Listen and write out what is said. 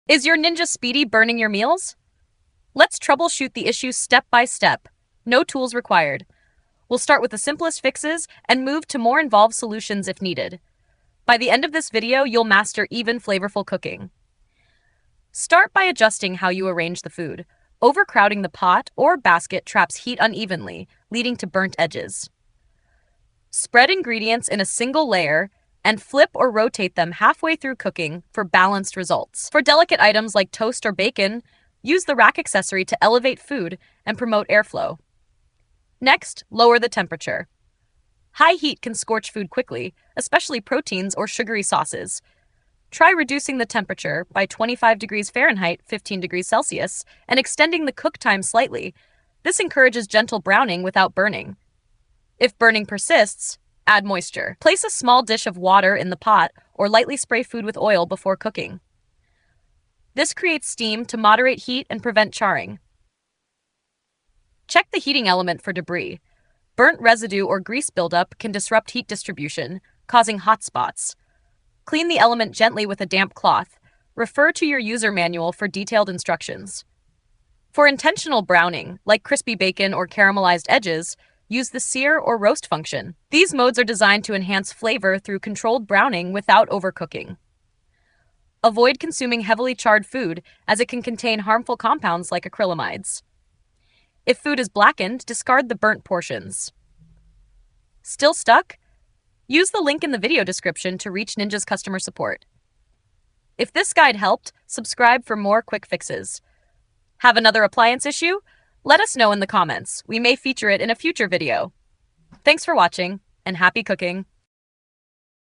Is your Ninja Speedi burning your meals? Let's troubleshoot the issue step by step. No tools required. We'll start with the simplest fixes and move to more involved solutions if needed. By the end of this video, you'll master even flavorful cooking. Start by adjusting how you arrange the food. Overcrowding the pot or basket traps heat unevenly, leading to burnt edges. Spread ingredients in a single layer and flip or rotate them halfway through cooking for balanced results. For delicate items like toast or bacon, use the rack accessory to elevate food and promote airflow. Next, lower the temperature. High heat can scorch food quickly, especially proteins or sugary sauces. Try reducing the temperature by 25 degrees Fahrenheit, 15 degrees Celsius, and extending the cook time slightly. This encourages gentle browning without burning. If burning persists, add moisture. Place a small dish of water in the pot or lightly spray food with oil before cooking. This creates steam to moderate heat and prevent charring. Check the heating element for debris. Burnt residue or grease buildup can disrupt heat distribution, causing hot spots. Clean the element gently with a damp cloth. Refer to your user manual for detailed instructions. For intentional browning, like crispy bacon or caramelized edges, use the sear or roast function. These modes are designed to enhance flavor through controlled browning without overcooking. Avoid consuming heavily charred food, as it can contain harmful compounds like acrylamides. If food is blackened, discard the burnt portions. Still stuck? Use the link in the video description to reach Ninja's customer support. If this guide helped, subscribe for more quick fixes. Have another appliance issue? Let us know in the comments. We may feature it in a future video. Thanks for watching, and happy cooking!